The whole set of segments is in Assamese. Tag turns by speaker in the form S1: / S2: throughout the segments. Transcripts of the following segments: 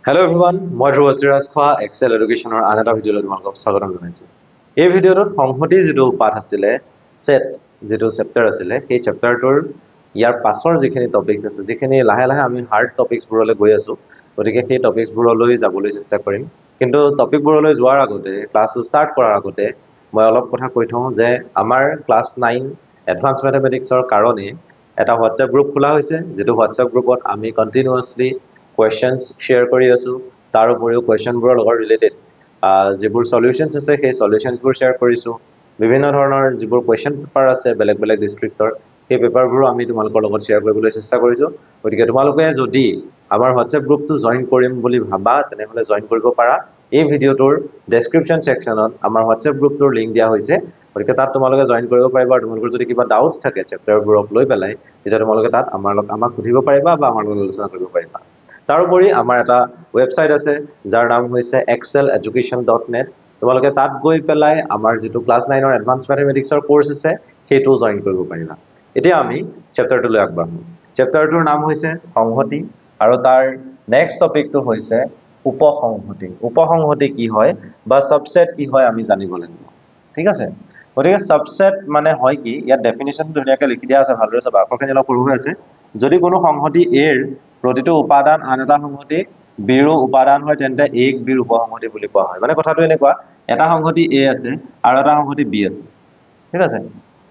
S1: Hello everyone, মই ধ্ৰুৱশ্ৰীৰাজ খোৱা এক্সেল এডুকেশ্যনৰ আন এটা ভিডিঅ'লৈ তোমালোকক স্বাগতম জনাইছোঁ। এই ভিডিঅ'টোত সংহতি যিটো পাঠ আছিলে, সেট যিটো চেপ্টাৰ আছিলে, সেই চেপ্টাৰটোৰ ইয়াৰ পাছৰ যিখিনি টপিকছ আছে, যিখিনি লাহে লাহে আমি হাৰ্ড টপিকছবোৰলৈ গৈ আছোঁ, গতিকে সেই টপিকছবোৰলৈ যাবলৈ চেষ্টা কৰিম। কিন্তু টপিকবোৰলৈ যোৱাৰ আগতে, ক্লাছটো ষ্টাৰ্ট কৰাৰ আগতে মই অলপ কথা কৈ থওঁ যে আমাৰ ক্লাছ 9 এডভান্স মেথমেটিক্সৰ কাৰণে এটা হোৱাটছএপ গ্ৰুপ খোলা হৈছে, যিটো হোৱাটছএপ গ্ৰুপত আমি কণ্টিনিউৱাছলি কুৱেশ্যনছ শ্বেয়াৰ কৰি আছোঁ। তাৰ উপৰিও কুৱেশ্যনবোৰৰ লগত ৰিলেটেড যিবোৰ সলিউশ্যনছ আছে সেই সলিউশ্যনছবোৰ শ্বেয়াৰ কৰিছোঁ। বিভিন্ন ধৰণৰ যিবোৰ কুৱেশ্যন পেপাৰ আছে বেলেগ বেলেগ ডিষ্ট্ৰিক্টৰ, সেই পেপাৰবোৰো আমি তোমালোকৰ লগত শ্বেয়াৰ কৰিবলৈ চেষ্টা কৰিছোঁ। গতিকে তোমালোকে যদি আমাৰ হোৱাটছএপ গ্ৰুপটো জইন কৰিম বুলি ভাবা, তেনেহ'লে জইন কৰিব পাৰা। এই ভিডিঅ'টোৰ ডেছক্ৰিপশ্যন ছেকশ্যনত আমাৰ হোৱাটছএপ গ্ৰুপটোৰ লিংক দিয়া হৈছে। গতিকে তাত তোমালোকে জইন কৰিব পাৰিবা। আৰু তোমালোকৰ যদি কিবা ডাউটছ থাকে চেপ্টাৰবোৰক লৈ পেলাই, তেতিয়া তোমালোকে তাত আমাক সুধিব পাৰিবা বা আমাৰ লগত আলোচনা কৰিব পাৰিবা। তাৰোপৰি আমাৰ এটা ৱেবছাইট আছে, যাৰ নাম হৈছে exceleducation.net। তোমালোকে তাত গৈ পেলাই আমাৰ যিটো ক্লাছ 9ৰ এডভান্স মেথমেটিক্সৰ কোৰ্চ আছে, সেইটোও জইন কৰিব পাৰিবা। এতিয়া আমি চেপ্টাৰটোলৈ আগবাঢ়ো। চেপ্টাৰটোৰ নাম হৈছে সংহতি, আৰু তাৰ নেক্সট টপিকটো হৈছে উপসংহতি। উপসংহতি কি হয় বা সাবসেট কি হয় আমি জানিব লাগিব। ঠিক আছে, গতিকে সাবসেট মানে হয় কি, ইয়াত ডেফিনিশ্যন ধুনীয়াকৈ লিখি দিয়া আছে, ভালদৰে চাবা, আখৰখিনি অলপ সৰু হৈ আছে। যদি কোনো সংহতি এৰ প্ৰতিটো উপাদান আন এটা সংহতি বিৰো উপাদান হয়, তেন্তে এক বিৰ উপসংহতি বুলি কোৱা হয়। মানে কথাটো এনেকুৱা, এটা সংহতি এ আছে আৰু এটা সংহতি বি আছে। ঠিক আছে,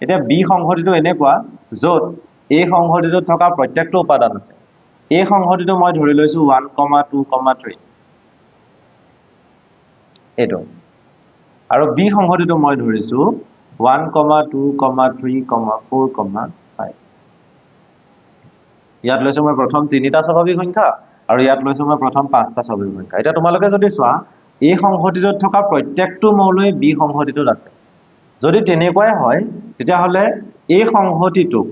S1: এতিয়া বি সংহতিটো এনেকুৱা য'ত এই সংহতিটোত থকা প্ৰত্যেকটো উপাদান আছে। এই সংহতিটো মই ধৰি লৈছো 1, 2, 3 এইটো, আৰু বি সংহতিটো মই ধৰিছো 1, 2, 3, 4, 5। ইয়াত লৈছো মই প্ৰথম 3টা স্বাভাৱিক সংখ্যা, আৰু ইয়াত লৈছো মই প্ৰথম 5টা স্বাভাৱিক সংখ্যা। এতিয়া তোমালোকে যদি চোৱা, এই সংহতিটোত থকা প্ৰত্যেকটো মৌলই বি সংহতিটোত আছে। যদি তেনেকুৱাই হয়, তেতিয়াহ'লে এই সংহতিটোক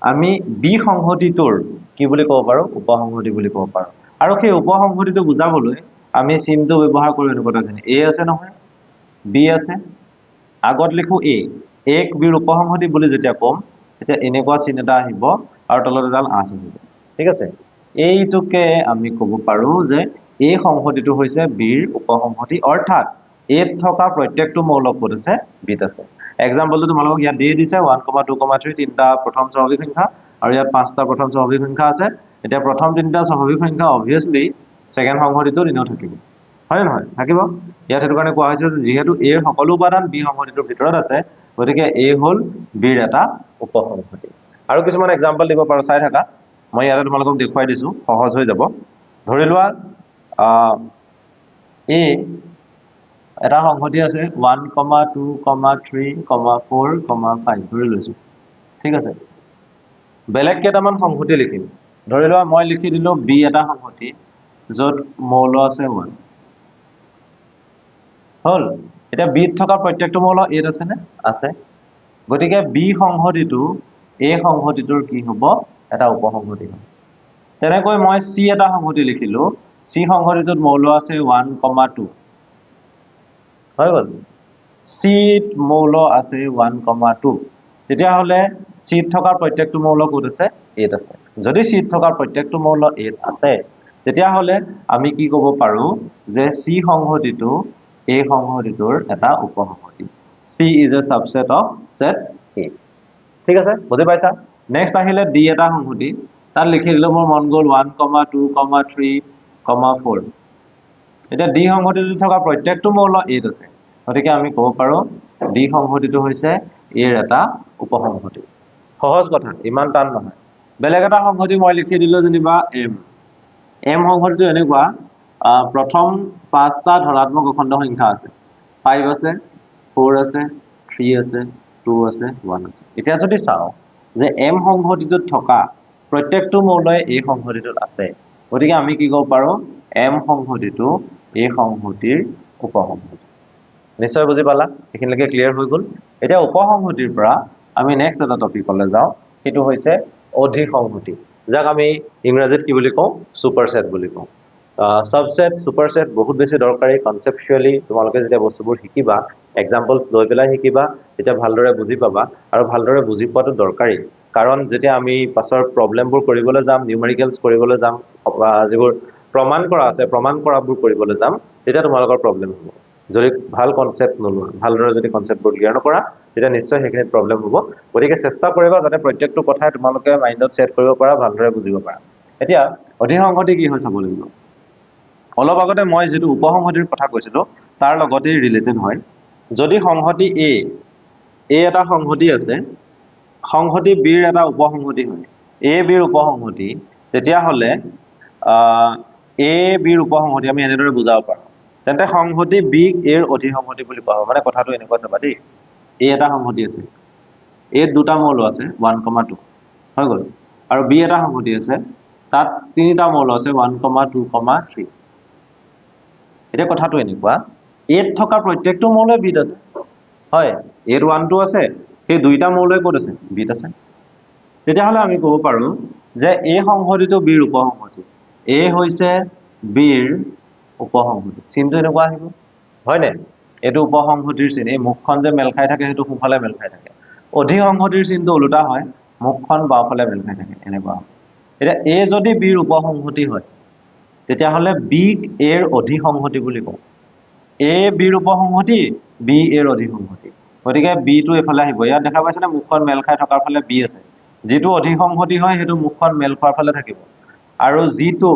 S1: আমি বি সংহতিটোৰ কি বুলি ক'ব পাৰো, উপসংহতি বুলি ক'ব পাৰো। আৰু সেই উপসংহতিটো বুজাবলৈ আমি চিনটো ব্যৱহাৰ কৰো এনেকুৱা এটা চিন। এ আছে নহয়, বি আছে, আগত লিখো এ, এক বিৰ উপসংহতি বুলি যেতিয়া ক'ম, তেতিয়া এনেকুৱা চিন এটা আহিব আৰু তলত এডাল আঁচ আহিব। ঠিক আছে, এইটোকে আমি ক'ব পাৰো যে এই সংহতিটো হৈছে বিৰ উপসংহতি, অৰ্থাৎ এত থকা প্ৰত্যেকটো মৌলক ক'ত আছে, বিত আছে। এক্সাম্পলটো তোমালোকক ইয়াত দিয়ে দিছে 1, 2, 3 তিনিটা প্ৰথম স্বাভাৱিক সংখ্যা, আৰু ইয়াত 5টা প্ৰথম স্বাভাৱিক সংখ্যা আছে। এতিয়া প্ৰথম 3টা স্বাভাৱিক সংখ্যা অবভিয়াছলি ছেকেণ্ড সংহতিটোত এনেও থাকিব, হয় নে নহয়, থাকিব। ইয়াত সেইটো কাৰণে কোৱা হৈছে যে যিহেতু এৰ সকলো উপাদান বি সংহতিটোৰ ভিতৰত আছে, গতিকে এ হ'ল বিৰ এটা উপসংহতি। আৰু কিছুমান এক্সাম্পল দিব পাৰো, চাই থাকা। মই ইয়াতে তোমালোকক দেখুৱাই দিছো, সহজ হৈ যাব। ধৰি লোৱা এ এটা সংহতি আছে 1, 2, 3, 4, 5 ধৰি লৈছো। ঠিক আছে, বেলেগ কেইটামান সংহতি লিখিম। ধৰি লোৱা মই লিখি দিলো বি এটা সংহতি য'ত মৌল আছে 1। হ'ল, এতিয়া বিত থকা প্ৰত্যেকটো মৌল এত আছে নে, আছে। গতিকে বি সংহতিটো এ সংহতিটোৰ কি হ'ব, এটা উপসংহতি হ'ব। তেনেকৈ মই চি এটা সংহতি লিখিলো, চি সংহতিটোত মৌল আছে 1, 2। হৈ গ'ল, চিত মৌল আছে 1, 2। তেতিয়াহ'লে চিত থকা প্ৰত্যেকটো মৌল ক'ত আছে, এত আছে। যদি চিত থকা প্ৰত্যেকটো মৌল এত আছে, তেতিয়াহ'লে আমি কি ক'ব পাৰো যে চি সংহতিটো এ সংহতিটোৰ এটা উপসংহতি। C is a subset of set A. ঠিক আছে, বুজি পাইছা। নেক্সট আহিলে ডি এটা সংহতি, তাত লিখি দিলো, মোৰ মন গ'ল 1, 2, 3, 4। এতিয়া ডি সংহতিটোত থকা প্ৰত্যেকটো মৌল এত আছে, গতিকে আমি ক'ব পাৰো ডি সংহতিটো হৈছে এৰ এটা উপসংহতি। সহজ কথা, ইমান টান নহয়। বেলেগ এটা সংহতি মই লিখি দিলো যেনিবা এম। এম সংহতিটো এনেকুৱা, প্ৰথম 5টা ধনাত্মক অখণ্ড সংখ্যা আছে, 5 আছে, 4 আছে, 3 আছে, 2 আছে, 1 আছে। এতিয়া যদি চাওঁ যে এম সংহতিটোত থকা প্ৰত্যেকটো মৌলই এই সংহতিটোত আছে, গতিকে আমি কি ক'ব পাৰো, এম সংহতিটো এই সংহতিৰ উপসংহতি। নিশ্চয় বুজি পালা, এইখিনিলৈকে ক্লিয়াৰ হৈ গ'ল। এতিয়া উপসংহতিৰ পৰা আমি নেক্সট এটা টপিকলৈ যাওঁ, সেইটো হৈছে অধিসংহতি, যাক আমি ইংৰাজীত কি বুলি কওঁ, ছুপাৰছেট বুলি কওঁ। সাবছেট, ছুপাৰছেট বহুত বেছি দৰকাৰী। কনচেপচুৱেলি তোমালোকে যেতিয়া বস্তুবোৰ শিকিবা, এক্সাম্পলছ লৈ পেলাই শিকিবা, তেতিয়া ভালদৰে বুজি পাবা, আৰু ভালদৰে বুজি পোৱাটো দৰকাৰী। কাৰণ যেতিয়া আমি পাছৰ প্ৰব্লেমবোৰ কৰিবলৈ যাম, নিউমেৰিকেলছ কৰিবলৈ যাম, যিবোৰ প্ৰমাণ কৰা আছে প্ৰমাণ কৰাবোৰ কৰিবলৈ যাম তেতিয়া তোমালোকৰ প্ৰব্লেম হ'ব যদি ভাল কনসেপ্ট নলোৱা ভালদৰে যদি কনসেপ্টবোৰ ক্লিয়াৰ নকৰা তেতিয়া নিশ্চয় সেইখিনিত প্ৰব্লেম হ'ব গতিকে চেষ্টা কৰিবা যাতে প্ৰত্যেকটো কথাই তোমালোকে মাইণ্ডত সেট কৰিব পাৰা ভালদৰে বুজিব পাৰা এতিয়া অধিসংহতি কি হয় চাব লাগিব অলপ আগতে মই যেটো উপসংহতিৰ কথা কৈছিলো তাৰ লগতে ৰিলেটেড হয় যদি সংহতি এ এটা সংহতি আছে সংহতি বিৰ এটা উপসংহতি হয় এ বিৰ উপসংহতি তেতিয়া হলে এ বিৰ উপসংহতি আমি এনেদৰে বুজাব পাৰো তেন্তে সংহতি বি এৰ অধিসংহতি বুলি কোৱা হয় মানে কথাটো এনেকুৱা চাবা দেই এ এটা সংহতি আছে এ দুটা মৌল আছে 1,2 হৈ গল আৰু বি এটা সংহতি আছে তাত তিনিটা মৌল আছে 1,2,3 এটা কথাটো এনেকুৱা এত থকা প্ৰত্যেকটো মৌলই বিত আছে হয় এত 1 2 আছে সেই দুইটা মৌলই ক'ত আছে বিত আছে তেতিয়া হলে আমি ক'ব পাৰো যে এ সংহতিটো বিৰ উপসংহতি এ হৈছে বিৰ উপসংহতি চিনটো এনেকুৱা আহিব হয় নে এটো উপসংহতিৰ চিন এই মুখখন যে মেল খাই থাকে হেতু সোফালে মেল খাই থাকে অধিসংহতিৰ চিনটো উল্টা হয় মুখখন বাওফালে মেল খাই থাকে এনেকুৱা এটা এ যদি বিৰ উপসংহতি হয় তেতিয়া হলে বি এৰ অধিসংহতি বুলি কওঁ এ বিৰ উপসংহতি বি এৰ অধিসংহতি গতিকে বি টো এফালে আহিব ইয়াত দেখা পাইছে না মুখখন মেল খাই থকাৰ ফালে বি আছে যেটো অধিসংহতি হয় হেতু মুখখন মেল খোৱাৰ ফালে থাকিব আৰু যেটো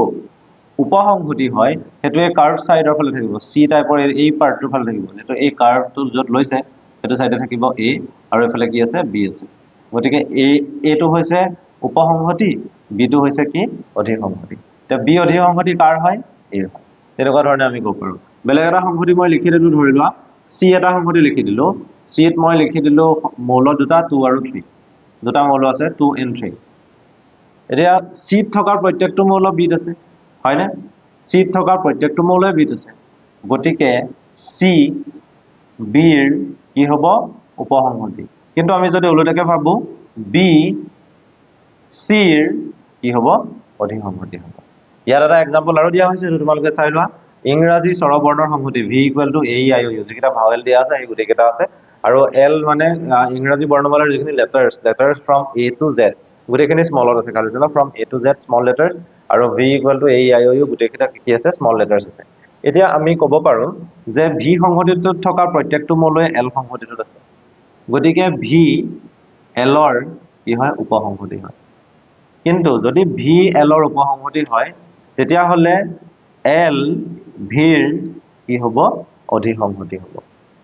S1: উপসংহতি হয় হেতুৱে কাৰ্ভ সাইডৰ ফালে থাকিব সি টাইপৰ এই পাৰ্টটোৰ ফালে থাকিব যেটো এই কাৰ্ভটো যত লৈছে হেতু সাইডে থাকিব এ আৰু এফালে কি আছে বি আছে গতিকে এটো হৈছে উপসংহতি বি টো হৈছে কি অধিসংহতি তে বি অধিসংহতি কাৰ হয় এ হয় তেনেকুৱা ধৰণে আমি ক'ব পাৰো বেলেগ এটা সংহতি মই লিখি দিলো ধৰি লোৱা সি এটা সংহতি লিখি দিলো সিত মই লিখি দিলো মৌল দুটা 2 আৰু 3 দুটা মৌল আছে 2 and 3 এতিয়া সিত থকা প্ৰত্যেকটো মৌল বিত আছে হয় না সিত থকা প্ৰত্যেকটো মৌলই বিত আছে গতিকে সি বিৰ কি হ'ব উপসংহতি কিন্তু আমি যদি উলটাকে ভাবো বি সিৰ কি হ'ব অধিসংহতি হ'ব ইয়াৰ এটা এক্সাম্পল আৰু দিয়া হৈছে যে তোমালোকে চাই লোৱা ইংৰাজী স্বৰবৰ্ণৰ সংহতি v = a i o u যেটা ভাৱেল দিয়া আছে এই গুটেকেটা আছে আৰু l মানে ইংৰাজী বৰ্ণমালাৰ যিখিনি letters from a to z গুটেখিনি স্মলত আছে খালি জানো from a to z small letters আৰু v = a i o u গুটেকিটা কি আছে স্মল লেটাৰছ আছে এতিয়া আমি ক'ব পাৰো যে v সংহতিটোত থকা প্ৰত্যেকটো মৌলই l সংহতিটোত আছে গতিকে v l ৰ কি হয় উপসংহতি হয় কিন্তু যদি v l ৰ উপসংহতি হয় তেতিয়া হলে l ভিৰ কি হ'ব অধিসংহতি হ'ব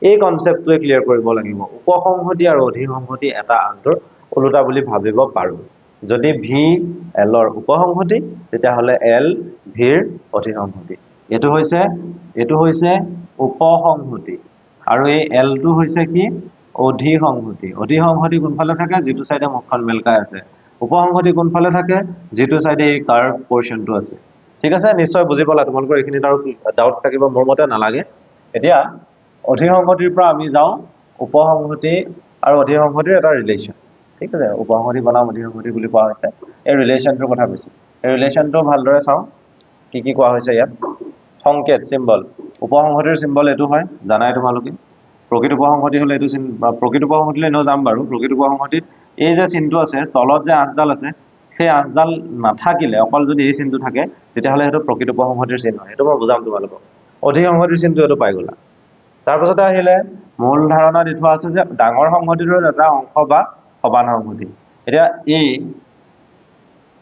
S1: এই কনসেপ্টটোৱে ক্লিয়াৰ কৰিব লাগিব উপসংহতি আৰু অধিসংহতি এটা আনটোৰ উলটা বুলি ভাবিব পাৰো যদি v l ৰ উপসংহতি তেতিয়া হলে l ভিৰ অধিসংহতি এটো হৈছে উপসংহতি আৰু এই l টো হৈছে কি অধিসংহতি অধিসংহতি কোনফালে থাকে যেটো সাইডে মুখখন মেলকাই আছে উপসংহতি কোনফালে থাকে যেটো সাইডে এই কাৰ্ভ পোৰশনটো আছে ঠিক আছে নিশ্চয় বুজি পালা তোমালোকৰ এইখিনিত আৰু ডাউটছ থাকিব মোৰ মতে নালাগে এতিয়া অধিসংহতিৰ পৰা আমি যাও উপসংহতি আৰু অধিসংহতিৰ এটা ৰিলেচন ঠিক আছে উপসংহতি বনাম অধিসংহতি বুলি কোৱা হৈছে এই ৰিলেচনটোৰ কথা কৈছো এই ৰিলেচনটো ভালদৰে চাও কি কোৱা হৈছে ইয়াত সংকেত সিম্বল উপসংহতিৰ সিম্বল এটো হয় জানাই তোমালোকে প্ৰকৃত উপসংহতি হলে এটো প্ৰকৃত উপসংহতিলৈ ন যাম বাৰু প্ৰকৃত উপসংহতিত এই যে চিনটো আছে তলত যে আঠডাল আছে সেই আঠডাল নাথাকিলে অকল যদি এই চিনটো থাকে তেতিয়া হলে হেতু প্ৰকৃত উপসংহতিৰ চিন হয় এটো মই বুজাম তোমালোকক অধিসংহতিৰ চিনটো এটো পাই গলা তাৰ পাছতে আহিলে মূল ধাৰণা দি থোৱা আছে যে ডাঙৰ সংহতিৰ এটা অংশ বা সমান সংহতি এতিয়া এই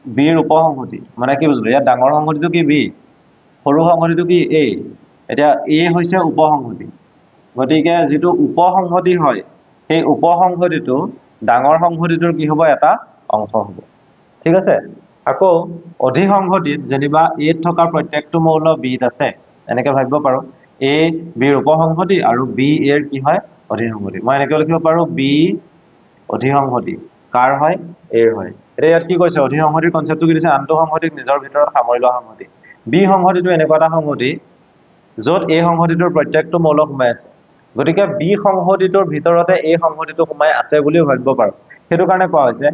S1: বিৰ উপসংহতি মানে কি বুজিলো ইয়াত ডাঙৰ সংহতিটো কি বি সৰু সংহতিটো কি এ এতিয়া এ হৈছে উপসংহতি গতিকে যেটো উপসংহতি হয় সেই উপসংহতিটো ডাঙৰ সংহতিটোৰ কি হ'ব এটা অংশ হ'ব ঠিক আছে আকৌ অধিসংহতিত যেনিবা এ থকা প্ৰত্যেকটো মৌল বিত আছে এনেকে ভাবিব পাৰো এ বিৰ উপসংহতি আৰু বি এৰ কি হয় অধিসংহতি মই এনেকৈ লিখিব পাৰো বি অধিসংহতি কাৰ হয় এৰ হয় এতিয়া ইয়াত কি কৈছে অধিসংহতিৰ কনসেপ্টটো কি দিছে আনটো সংহতিক নিজৰ ভিতৰত সামৰি লোৱা সংহতি বি সংহতিটো এনেকুৱা এটা সংহতি য'ত এই সংহতিটোৰ প্ৰত্যেকটো মৌল সোমাই আছে গতিকে বি সংহতিটোৰ ভিতৰতে এই সংহতিটো সোমাই আছে বুলি ভাবিব পাৰো হেতু কাৰণে কোৱা হৈছে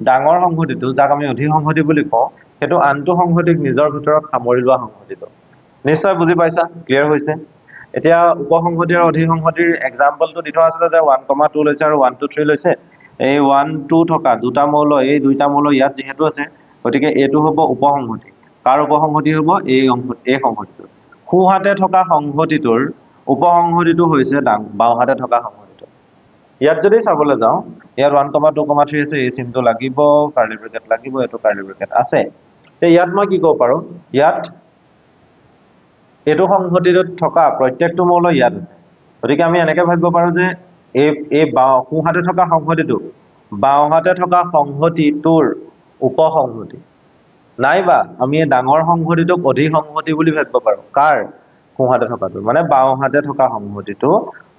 S1: ডাঙৰ সংহতিটো যাক আমি অধিসংহতি বুলি কওঁ হেতু আনটো সংহতিক নিজৰ ভিতৰত সামৰি লোৱা সংহতিটো নিশ্চয় বুজি পাইছা ক্লিয়াৰ হৈছে এতিয়া উপসংহতি আৰু অধিসংহতিৰ এক্সাম্পলটো দি থোৱা আছে যে 1,2 লৈছে আৰু 1,2,3 লৈছে এই 1,2 থকা দুটা মৌল এই দুইটা মৌল ইয়াত যেহেতু আছে গতিকে এটো হ'ব উপসংহতি কাৰ উপসংহতি হ'ব এই সংহতিটো সোঁহাতে থকা সংহতিটোৰ উপসংহতিটো হৈছে বাওঁহাতে থকা সংহতিটো ইয়াত যদি চাবলৈ যাওঁ ইয়াত 1,2,3 আছে এই চিনটো লাগিব কাৰ্লি ব্ৰেকেট লাগিব এটো কাৰ্লি ব্ৰেকেট আছে তে ইয়াত মই কি ক'ব পাৰো ইয়াত এটো সংহতিটোত থকা প্ৰত্যেকটো মৌল ইয়াত আছে গতিকে আমি এনেকৈ ভাবিব পাৰো যে এই সোঁহাতে থকা সংহতিটো বাওঁহাতে থকা সংহতিটোৰ উপসংহতি নাইবা আমি এই ডাঙৰ সংহতিটোক অধিসংহতি বুলি ভাবিব পাৰো কাৰ সোঁহাতে থকাটো মানে বাওঁহাতে থকা সংহতিটো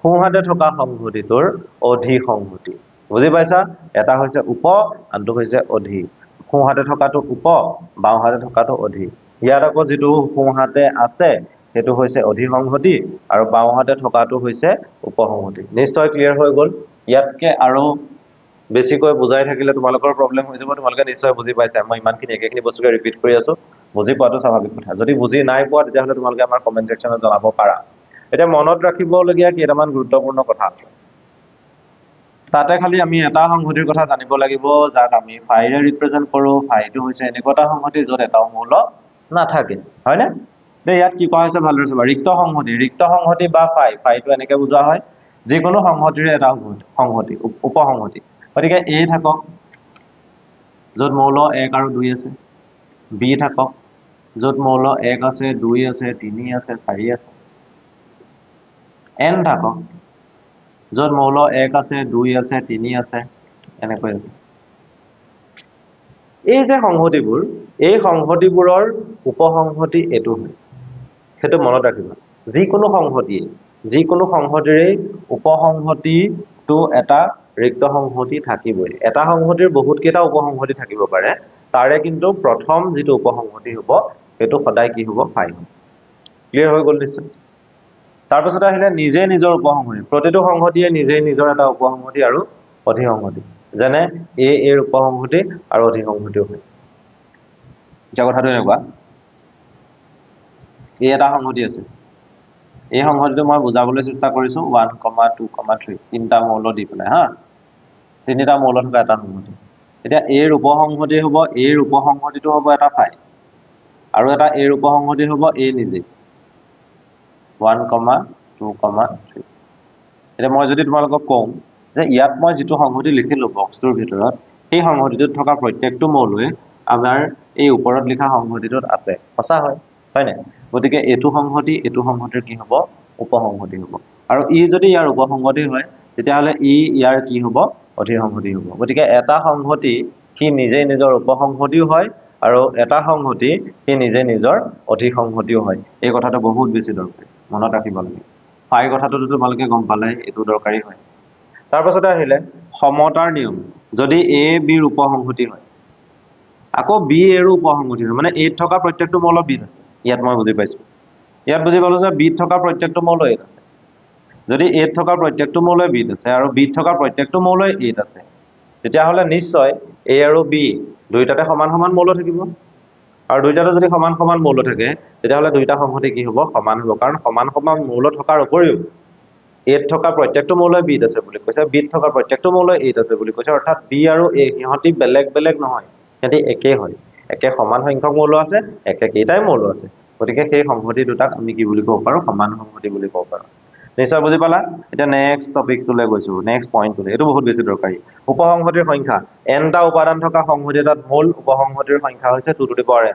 S1: সোঁহাতে থকা সংহতিটোৰ অধিসংহতি বুজি পাইছা এটা হৈছে উপ আনটো হৈছে অধি সোঁহাতে থকাটো উপ বাওঁহাতে থকাটো অধি ইয়াত আকৌ যেটো সোঁহাতে আছে সেইটো হৈছে অধিসংহতি আৰু বাওঁহাতে থকাটো হৈছে উপসংহতি নিশ্চয় ক্লিয়াৰ হৈ গ'ল ইয়াতকে আৰু বেছিকৈ বুজাই থাকিলে তোমালোকৰ প্ৰবলেম হৈ যাব তোমালোকে নিশ্চয় বুজি পাইছা মই ইমানখিনি একেখিনি বস্তুকে ৰিপিট কৰি আছো বুজি পোৱাটো স্বাভাৱিক কথা যদি বুজি নাই পোৱা তেতিয়াহ'লে তোমালোকে আমাৰ কমেন্ট সেকশনত জনাব পাৰা এটা মনত ৰাখিবলগীয়া কেইটামান গুৰুত্বপূৰ্ণ কথা আছে তাতে খালি আমি এটা সংহতিৰ কথা জানিব লাগিব যাক আমি ফাইৰে ৰিপ্ৰেজেন্ট কৰো ফাইটো হৈছে এনেকুৱা এটা সংহতি য'ত এটা মৌল নাথাকে হয়নে তে ইয়াত কি কোৱা হৈছে ভালদৰে চাবা ৰিক্ত সংহতি বা ফাইটো এনেকৈ বুজোৱা হয় যিকোনো সংহতিৰে এটা সংহতি উপসংহতি গতিকে এ থাকক য'ত মৌল 1 আৰু 2 আছে বি থাকক য'ত মৌল 1 আছে 2 আছে 3 আছে 4 আছে এন থাকক য'ত মৌল 1 আছে 2 আছে 3 আছে এনেকৈ আছে এই যে সংহতিবোৰ এই সংহতিবোৰৰ উপসংহতি এটো হয় সেইটো মনত ৰাখিবা যিকোনো সংহতিৰে উপসংহতিটো এটা ৰিক্ত সংহতি থাকিবই এটা সংহতিৰ বহুত কেইটা উপসংহতি থাকিব পাৰে তাৰে কিন্তু প্ৰথম যেটো উপসংহতি হ'ব সেইটো সদায় কি হ'ব ফাই ক্লিয়াৰ হৈ গ'ল নিশ্চয় তাৰ পাছত আহিলে নিজে নিজৰ উপসংহতি প্ৰতিটো সংহতিয়ে নিজে নিজৰ এটা উপসংহতি আৰু অধিসংহতি যেনে এৰ উপসংহতি আৰু অধিসংহতিও হয় এটা কথাটো এনেকুৱা এই এটা সংহতি আছে এই সংহতিটো মই বুজাবলৈ চেষ্টা কৰিছো 1,2,3 তিনটা মৌল দি পেলাই হা তিনিটা মৌল থকা এটা সংহতি এতিয়া এৰ উপসংহতি হ'ব এৰ উপসংহতিটো হ'ব এটা ফাই আৰু এটা এৰ উপসংহতি হ'ব এ নিজে 1,2,3 এতিয়া মই যদি তোমালোকক কওঁ যে ইয়াত মই যেটো সংহতি লিখিলো বক্সটোৰ ভিতৰত এই সংহতিটোত থকা প্ৰত্যেকটো মৌলই আমাৰ এই ওপৰত লিখা সংহতিটোত আছে সঁচা হয় হয়নে গতিকে এটো সংহতিৰ কি হ'ব উপসংহতি হ'ব আৰু ই যদি ইয়াৰ উপসংহতি হয় তেতিয়াহ'লে ইয়াৰ কি হ'ব অধিসংহতি হ'ব গতিকে এটা সংহতি কি নিজে নিজৰ উপসংহতিও হয় আৰু এটা সংহতি কি নিজে নিজৰ অধিসংহতিও হয় এই কথাটো বহুত বেছি দৰকাৰী মনত ৰাখিব লাগে ফাই কথাটো তোমালোকে গম পালে এটো দৰকাৰী হয় তাৰ পাছতে আহিলে সমতাৰ নিয়ম যদি এ বিৰ উপসংহতি হয় আকৌ বি এৰ উপসংহতি হয় মানে এত থকা প্ৰত্যেকটো মৌল বিত আছে ইয়াত মই বুজি পাইছো ইয়াত বুজি পালো যে বিত থকা প্ৰত্যেকটো মৌল এত আছে যদি এত থকা প্ৰত্যেকটো মৌলই বিত আছে আৰু বিত থকা প্ৰত্যেকটো মৌলই এত আছে তেতিয়াহ'লে নিশ্চয় এ আৰু বি দুইটাতে সমান সমান মৌল থাকিব আৰু দুইটাতে যদি সমান সমান মৌল থাকে তেতিয়াহ'লে দুইটা সংহতি কি হ'ব সমান হ'ব কাৰণ সমান সমান মৌল থকাৰ উপৰিও এত থকা প্ৰত্যেকটো মৌলই বিত আছে বুলি কৈছে বিত থকা প্ৰত্যেকটো মৌলই এত আছে বুলি কৈছে অৰ্থাৎ বি আৰু এ সিহঁতি বেলেগ নহয় সিহঁতি একে হয় একে সমান সংখ্যক মৌল আছে একে কেইটাই মৌল আছে গতিকে সেই সংহতি দুটাক আমি কি বুলি ক'ব পাৰো সমান সংহতি বুলি ক'ব পাৰো নিশ্চয় বুজি পালা এটা নেক্সট টপিকটোলৈ গৈছো নেক্সট পইণ্টটো এটো বহুত বেছি দৰকাৰী উপসংহতিৰ সংখ্যা nটা উপাদান থকা সংহতি এটাত মূল উপসংহতিৰ সংখ্যা হৈছে 2 to the power n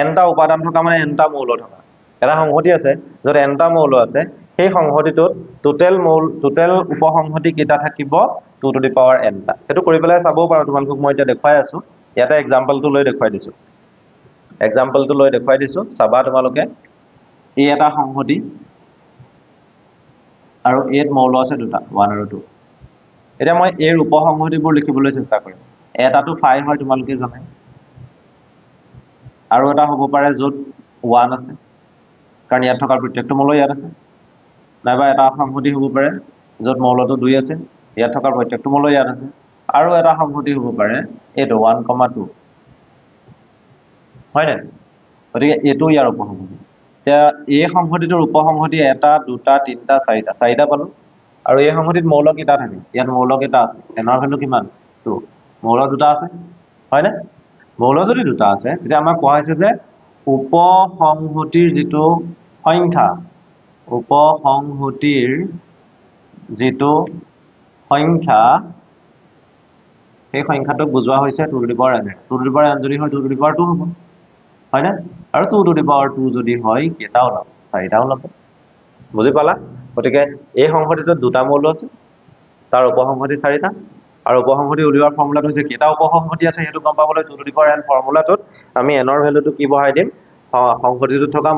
S1: nটা উপাদান থকা মানে nটা মৌল থকা এটা সংহতি আছে য'ত nটা মৌল আছে সেই সংহতিটোত টোটেল উপসংহতি কেইটা থাকিব 2 to the power n টা হেতু কৰি পেলাই চাবও পাৰো তোমালোকক মই এতিয়া দেখাই আছো ইয়াতে এক্সাম্পলটো লৈ দেখাই দিছো চাবা তোমালোকে এই এটা সংহতি আৰু এত মৌল আছে দুটা 1 আৰু 2 এতিয়া মই এৰ উপসংহতিবোৰ লিখিবলৈ চেষ্টা কৰিম এটাটো ফাই হয় তোমালোকে জানে আৰু এটা হ'ব পাৰে য'ত 1 আছে কাৰণ ইয়াত থকা প্ৰত্যেকটো মৌল ইয়াত আছে নাইবা এটা সংহতি হ'ব পাৰে য'ত মৌলটো 2 আছে ইয়াত থকা প্ৰত্যেকটো মৌল ইয়াত আছে আৰু এটা সংহতি হ'ব পাৰে এটো 1,2 হয়নে গতিকে এটো ইয়াৰ উপসংহতি এতিয়া এই সংহতিটোৰ উপসংহতি এটা দুটা তিনটা চাৰিটা পালো আৰু এই সংহতিত মৌল কেইটা থাকে ইয়াত মৌল কেইটা আছে এনৰ ভ্যালু কিমান 2 মৌল দুটা আছে হয়নে মৌল যদি দুটা আছে তেতিয়া আমাক কোৱা হৈছে যে উপসংহতিৰ যিটো সংখ্যা উপসংহতিৰ যিটো সংখ্যা সেই সংখ্যাটোক বুজোৱা হৈছে 2 to the power n 2 to the power n যদি হয় 2 to the power 2 হ'ব হয় না আৰু 2 to the power 2 যদি হয় কেইটা ওলাব 4টা ওলাব বুজি পালা গতিকে এই সংহতিটোত দুটা মৌল আছে তাৰ উপসংহতি 4টা আৰু উপসংহতি উলিওৱাৰ ফৰ্মুলাটো হৈছে কেইটা উপসংহতি আছে হেতু গম পাবলৈ 2 to the power n ফৰ্মুলাটোত আমি n ৰ ভ্যালুটো কি বহাই দিম সংহতিটোত থকা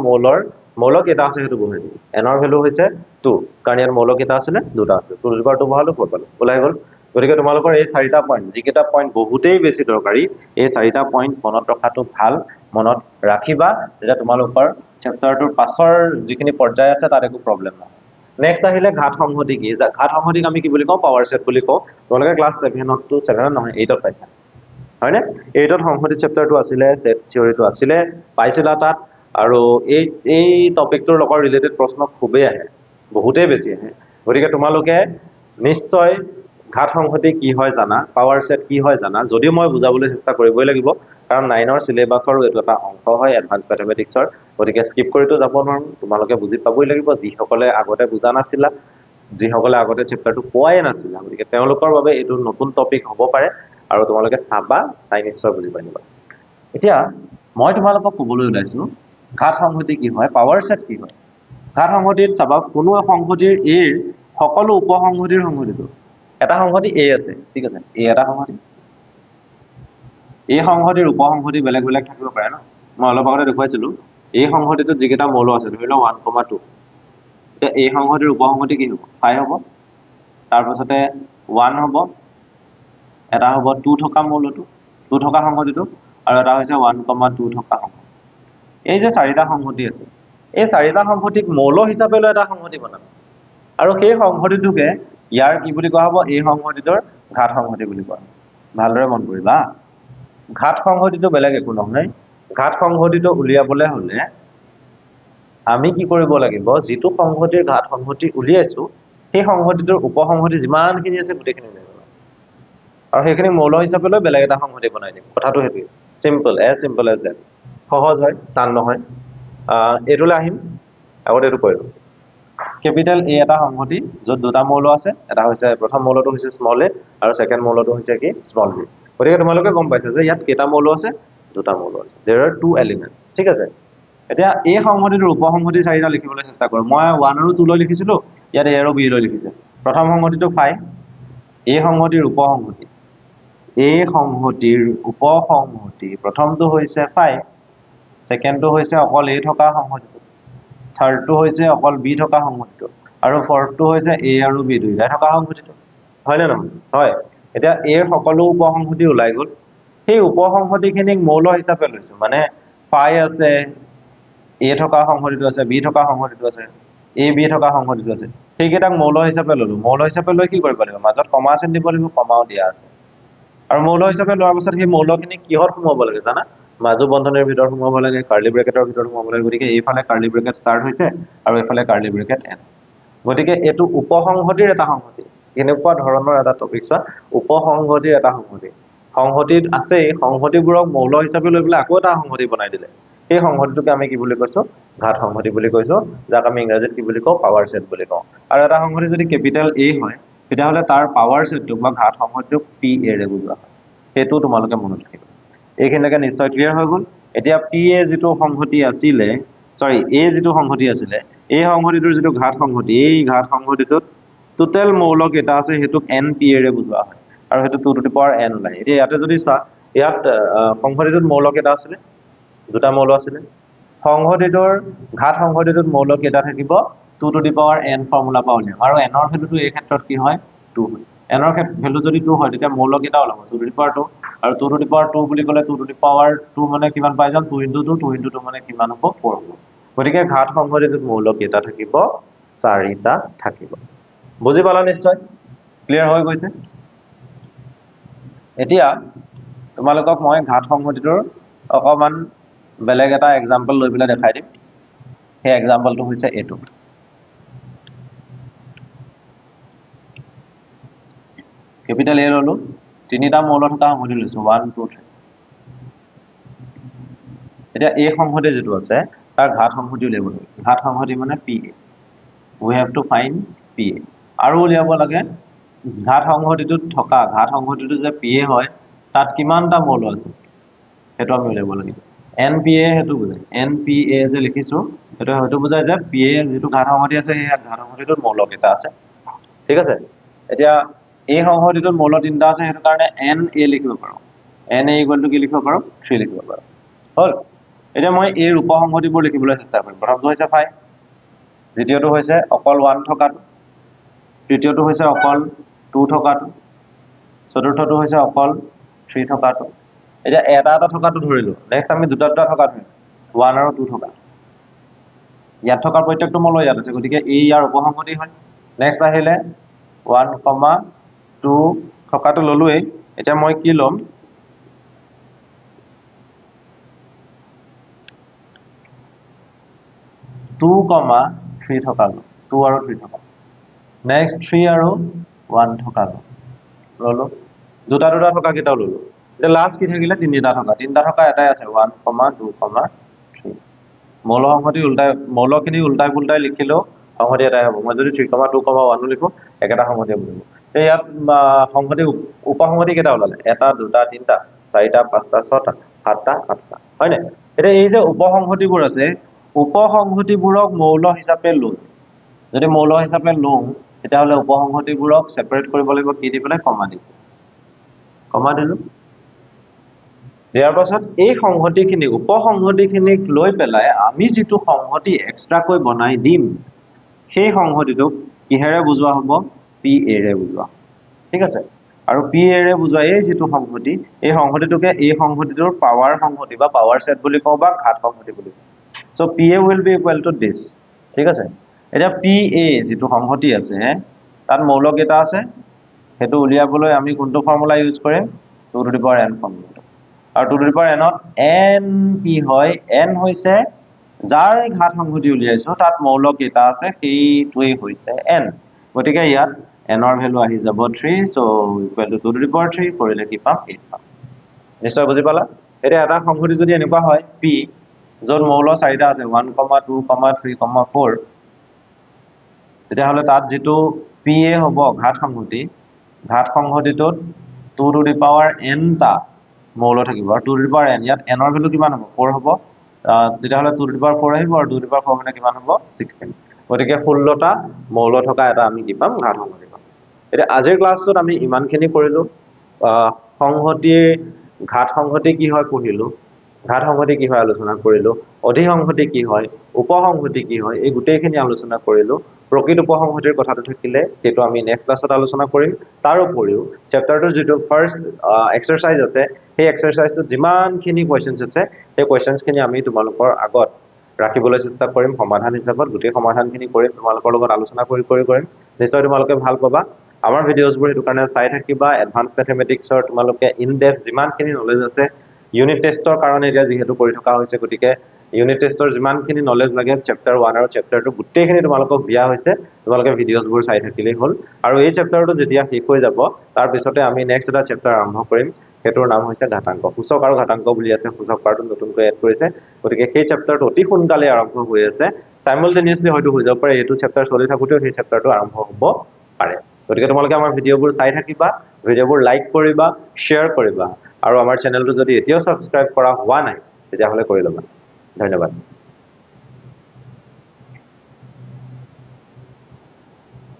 S1: মৌল কেইটা আছে হেতু বহাই দিম n ৰ ভ্যালু হৈছে 2 কাৰণ ইয়াৰ মৌল কেইটা আছিল দুটা আছিল 2 to the power 2 বহালো 4 পালো ওলাই গল গতিকে তোমালোকৰ এই 4টা পইণ্ট যিকেইটা পইণ্ট বহুতেই বেছি দৰকাৰী এই 4টা পইণ্ট মনত ৰখাটো ভাল মনত ৰাখিবা যেতিয়া তোমালোকৰ চেপ্টাৰটোৰ পাছৰ যিখিনি পৰ্যায় আছে তাত একো প্ৰবলেম নহয় নেক্সট আহিলে ঘাত সংহতি কি ঘাত সংহতিক আমি কি বুলি কওঁ পাৱাৰ সেট বুলি কওঁ তোমালোকে ক্লাছ 7 ত 7 নহয় 8 ত পাইছা হয়নে 8 ত সংহতি চেপ্টাৰটো আছিলে সেট থিওৰিটো আছিলে পাইছিলা তাত আৰু এই টপিকটোৰ লগত ৰিলেটেড প্ৰশ্ন খুবেই আহে বহুতেই বেছি আহে গতিকে তোমালোকে নিশ্চয় ঘাত সংহতি কি হয় জানা পাৱাৰ সেট কি হয় জানা যদিও মই বুজাবলৈ চেষ্টা কৰিবই লাগিব কাৰণ 9 ৰ সিলেবাছৰ এটো এটা অংশ হয় এডভান্স ম্যাথমেটিক্সৰ গতিকে স্কিপ কৰিতো যাব নোৱাৰো তোমালোকে বুজি পাবই লাগিব যিসকলে আগতে বুজা নাছিলা যিসকলে আগতে চেপ্টাৰটো পোৱাই নাছিলা গতিকে তেওঁলোকৰ বাবে এটো নতুন টপিক হ'ব পাৰে আৰু তোমালোকে চাবা চাই নিশ্চয় বুজি পাইবা এতিয়া মই তোমালোকক ক'বলৈ ওলাইছো ঘাত সংহতি কি হয় পাৱাৰ সেট কি হয় ঘাত সংহতিত চাবা কোনো সংহতিৰ a সকলো উপসংহতিৰ সংহতিটো এটা সংহতি a আছে ঠিক আছে a এটা সংহতি এই সংহতিৰ উপসংহতি বেলেগ বেলেগ থাকিব পাৰে ন মই অলপ আগতে দেখুৱাইছিলো এই সংহতিটোত যিকেইটা মৌল আছে ধৰি লও 1,2 এতিয়া এই সংহতিৰ উপসংহতি কি হ'ব 5 হ'ব তাৰ পাছতে 1 হ'ব এটা হ'ব 2 থকা মৌলটো 2 থকা সংহতিটো আৰু এটা হৈছে 1,2 থকা সংহতি এই যে 4টা সংহতি আছে এই 4টা সংহতিক মৌল হিচাপে লৈ এটা সংহতি বনাম আৰু সেই সংহতিটোকে ইয়াৰ কি বুলি কোৱা হ'ব এই সংহতিটোৰ ঘাত সংহতি বুলি কোৱা ভালদৰে মন কৰিবা ঘাত সংহতিটো বেলেগ একো নহয় ঘাত সংহতিটো উলিয়াবলৈ হলে আমি কি কৰিব লাগিব যেটো সংহতিৰ ঘাত সংহতি উলিয়াইছো সেই সংহতিটোৰ উপসংহতি যিমানখিনি আছে গোটেইখিনি উলিয়াব আৰু সেইখিনি মৌল হিচাপে লৈ বেলেগ এটা সংহতি বনাই দিম কথাটো হেতু সিম্পল এজ দ্যাট সহজ হয় টান নহয় এটোলে আহিম আগতে এটো কৰিম ক্যাপিটাল A এটা সংহতি যত দুটা মৌল আছে এটা হৈছে প্ৰথম মৌলটো হৈছে স্মল a আৰু সেকেন্ড মৌলটো হৈছে কি স্মল b গতিকে তোমালোকে গম পাইছা যে ইয়াত কেটা মৌল আছে দুটা মৌল আছে there are two elements ঠিক আছে এতিয়া এই সংহতিটোৰ উপসংহতি 4টা লিখিবলৈ চেষ্টা কৰোঁ মই 1 আৰু 2 লৈ লিখিছিলো ইয়াত a আৰু b লৈ লিখিছে প্ৰথম সংহতিটো 5 এই সংহতিৰ উপসংহতি এই সংহতিৰ উপসংহতি প্ৰথমটো হৈছে 5 সেকেন্ডটো হৈছে অকল a থকা সংহতিটো থাৰ্ডটো হৈছে অকল b থকা সংহতিটো আৰু ফৰ্থটো হৈছে a আৰু b দুইটা থকা সংহতিটো হয় না নহয় হয় এতিয়া a ৰ সকলো উপসংহতি ওলাই গল সেই উপসংহতিখিনিক মৌল হিচাপে লৈছো মানে 5 আছে a থকা সংহতিটো আছে b থকা সংহতিটো আছে a b থকা সংহতিটো আছে সেইকেইটাক মৌল হিচাপে ললো মৌল হিচাপে লৈ কি কৰিব লাগিব মাজত কমা চিন দিব লাগিব কমাও দিয়া আছে আৰু মৌল হিচাপে লোৱাৰ পাছত সেই মৌলখিনি কিহত সোমাব লাগে জানা মাজু বন্ধনীৰ ভিতৰত সোমাব লাগে কাৰ্লি ব্ৰেকেটৰ ভিতৰত সোমাব লাগে গতিকে এইফালে কাৰ্লি ব্ৰেকেট ষ্টাৰ্ট হৈছে আৰু এইফালে কাৰ্লি ব্ৰেকেট এণ্ড গতিকে এটো উপসংহতিৰ এটা সংহতি কেনেকুৱা ধৰণৰ এটা টপিক চোৱা উপসংহতিৰ এটা সংহতিত আছে সংহতিবোৰক মৌল হিচাপে লৈ পেলাই আকৌ এটা সংহতি বনাই দিলে এই সংহতিটোকে আমি কি বুলি কৈছো ঘাত সংহতি বুলি কৈছো যাক আমি ইংৰাজীত কি বুলি কওঁ পাৱাৰ সেট বুলি কওঁ আৰু এটা সংহতি যদি ক্যাপিটাল A হয় তেতিয়াহলে তাৰ পাৱাৰ সেটটো বা ঘাত সংহতিটোক PA ৰে বুজোৱা হয় হেতু তোমালোকে মনত ৰাখিবা এইখিনিলৈকে নিশ্চয় ক্লিয়াৰ হৈ গল এতিয়া PA যিটো সংহতি আছিলে A যিটো সংহতি আছিলে এই সংহতিটোৰ যিটো ঘাত সংহতি এই ঘাত সংহতিটোত টোটেল মৌল কেইটা আছে হেতুক NPA ৰে বুজোৱা হয় আৰু হেতু 2 to the power n ওলাই এতিয়া ইয়াতে যদি চোৱা ইয়াত সংহতিটোত মৌল কেইটা আছিলে দুটা মৌল আছিলে সংহতিটোৰ ঘাত সংহতিটোত মৌল কেইটা থাকিব 2 to the power n formula পা উলিয়াম আৰু n ৰ ভ্যালুটো এই ক্ষেত্ৰত কি হয় 2 হয় n ৰ ভ্যালু যদি 2 হয় তেতিয়া মৌল কেইটা ওলাব 2 to the power 2 আৰু 2 to the power 2 বুলি ক'লে 2 to the power 2 মানে কিমান পাই যাম 2 into 2 2 into 2 মানে কিমান হ'ব 4 হ'ব গতিকে ঘাত সংহতিটোত মৌল কেইটা থাকিব 4টা থাকিব বুজি পালা নিশ্চয় ক্লিয়াৰ হৈ গৈছে এতিয়া তোমালোকক মই ঘাত সংহতিটোৰ অকমান বেলেগ এটা এক্সাম্পল লৈ পেলাই দেখাই দিম সেই এক্সাম্পলটো হৈছে এটো ক্যাপিটাল A ললো তিনিটা মৌল থকা সংহতি লৈছো 1 2 3 এতিয়া এই সংহতি যেটো আছে তাৰ ঘাত সংহতি উলিয়াব লাগে ঘাত সংহতি মানে PA we have to find PA আৰু উলিয়াব লাগে ঘাত সংহতিটোত থকা ঘাত সংহতিটো যে PA হয় তাত কিমানটা মৌল আছে হেতু আমি উলিয়াব লাগে NPA হেতু বুজায় NPA যে লিখিছো হেতু হেতু বুজায় যে PA যেটো ঘাত সংহতি আছে সেই ঘাত সংহতিটোত মৌল কেইটা আছে ঠিক আছে এতিয়া এই সংহতিটোত মৌল তিনটা আছে হেতু কাৰণে Na লিখিব পাৰো Na = কি লিখিব পাৰো 3 লিখিব পাৰো হল এতিয়া মই এই উপসংহতিবোৰ লিখিবলৈ চেষ্টা কৰিম প্ৰথমটো হৈছে 5 দ্বিতীয়টো হৈছে অকল 1 থকাটো তৃতীয়টো হৈছে অকল 2 থকাটো চতুৰ্থটো হৈছে অকল 3 থকাটো এতিয়া এটা থকাটো ধৰিলো নেক্সট আমি দুটা থকাটো 1 আৰু 2 থকা ইয়াত থকা প্ৰত্যেকটো মৌল ইয়াত আছে গতিকে এই ইয়াৰ উপসংহতি হয় নেক্সট আহিলে 1, 2 থকাটো ললোই এতিয়া মই কি লম 2, 3 থকা 2 আৰু 3 থকা নেক্সট 3 আৰু 1 থকা ললো দুটা থকা কেইটাও ললো এতিয়া লাষ্ট কি থাকিলে তিনিটা থকা এটাই আছে 1, 2, 3 মৌল সংহতি উল্টাই মৌলখিনি উল্টাই পুল্টাই লিখিলেও সংহতি এটাই হ'ব মই যদি 3, 2, 1 লিখো একেটা সংহতি হ'ব তে ইয়াত সংহতি উপসংহতি কেইটা ওলালে এটা দুটা তিনটা চাৰিটা পাঁচটা ছটা সাতটা আঠটা হয় নাই এতিয়া এই যে উপসংহতিবোৰ আছে উপসংহতিবোৰক মৌল হিচাপে লওঁ যদি মৌল হিচাপে লওঁ তেতিয়াহ'লে উপসংহতিবোৰক সেপাৰেট কৰিব লাগিব কি দি পেলাই কমা দিলো ইয়াৰ পাছত এই সংহতিখিনি উপসংহতিখিনিক লৈ পেলাই আমি যেটো সংহতি এক্সট্ৰাকৈ বনাই দিম সেই সংহতিটোক কিহেৰে বুজোৱা হ'ব PA ৰে বুজোৱা ঠিক আছে আৰু PA ৰে বুজোৱা এই যেটো সংহতি এই সংহতিটোকে এই সংহতিটোৰ পাৱাৰ সংহতি বা পাৱাৰ সেট বুলি কওঁ বা ঘাত সংহতি বুলি কওঁ so PA will be equal to this ঠিক আছে এতিয়া PA যেটো সংহতি আছে তাত মৌল কেইটা আছে হেতু উলিয়াবলৈ আমি কোনটো ফৰ্মুলা ইউজ কৰিম 2 to the power n formula আৰু 2 to the power n n কি হয় n হৈছে যাৰ ঘাত সংহতি উলিয়াইছো তাত মৌল কেইটা আছে সেইটোই হৈছে n গতিকে ইয়াত n ৰ ভ্যালু আহি যাব 3 so equal to 2 to the power 3 কৰিলে কি পাম 8 পাম নিশ্চয় বুজি পালা এতিয়া এটা সংহতি যদি এনেকুৱা হয় p য'ত মৌল চাৰিটা আছে 1, 2, 3, 4 তেতিয়াহ'লে তাত যেটো PA হ'ব ঘাত সংহতিটোত 2 to the power n টা মৌল থাকিব আৰু 2 to the power n ইয়াত n ৰ ভ্যালু কিমান হ'ব 4 হ'ব তেতিয়াহ'লে 2 to the power 4 আহিব আৰু 2 to the power 4 মানে কিমান হ'ব 16 গতিকে 16 টা মৌল থকা এটা আমি কি পাম ঘাত সংহতি পাম এতিয়া আজিৰ ক্লাছটোত আমি ইমানখিনি কৰিলো সংহতিৰ ঘাত সংহতি কি হয় পঢ়িলো ঘাত সংহতি কি হয় আলোচনা কৰিলো অধি সংহতি কি হয় উপসংহতি কি হয় এই গোটেইখিনি আলোচনা কৰিলো প্ৰকৃত উপসংহতিৰ কথাটো থাকিলে যেটো আমি নেক্সট ক্লাছত আলোচনা কৰিম তাৰ উপৰিও চেপ্টাৰটোৰ যেটো ফাৰ্স্ট এক্সাৰসাইজ আছে সেই এক্সাৰসাইজটো যিমানখিনি কোৱেশ্চনছ আছে সেই কোৱেশ্চনছখিনি আমি তোমালোকৰ আগত ৰাখিবলৈ চেষ্টা কৰিম সমাধান হিচাপত গোটেই সমাধানখিনি কৰিম তোমালোকৰ লগত আলোচনা কৰিম নিশ্চয় তোমালোকে ভাল পাবা আমাৰ ভিডিঅ'ছবোৰ হেতু কাৰণে চাই থাকিবা এডভান্স ম্যাথমেটিক্সৰ তোমালোকে ইন ডেপথ যিমানখিনি নলেজ আছে ইউনিট টেষ্টৰ কাৰণে এতিয়া যেহেতু কৰি থকা হৈছে গতিকে ইউনিট টেষ্টৰ যিমানখিনি নলেজ লাগে চেপ্টাৰ 1 আৰু চেপ্টাৰ 2 গোটেইখিনি তোমালোকক দিয়া হৈছে তোমালোকে ভিডিঅ'ছবোৰ চাই থাকিলেই হ'ল আৰু এই চেপ্টাৰটো যেতিয়া শেষ হৈ যাব তাৰ পিছতে আমি নেক্সট এটা চেপ্টাৰ আৰম্ভ কৰিম হেতুৰ নাম হৈছে ঘাতাংক সূচক আৰু ঘাতাংক বুলি আছে সূচক পাৰ্টটো নতুনকৈ এড কৰিছে গতিকে সেই চেপ্টাৰটো অতি সোনকালে আৰম্ভ হৈ আছে সাইমultaneously হয়তো হৈ যাব পাৰে এইটো চেপ্টাৰ চলি থাকোতেও সেই চেপ্টাৰটো আৰম্ভ হ'ব পাৰে গতিকে তোমালোকে আমাৰ ভিডিঅ'বোৰ চাই থাকিবা ভিডিঅ'বোৰ লাইক কৰিবা শেয়াৰ কৰিবা আৰু আমাৰ চেনেলটো যদি এতিয়াও সাবস্ক্ৰাইব কৰা হোৱা নাই তেতিয়াহ'লে কৰি ল'বা ধন্যবাদ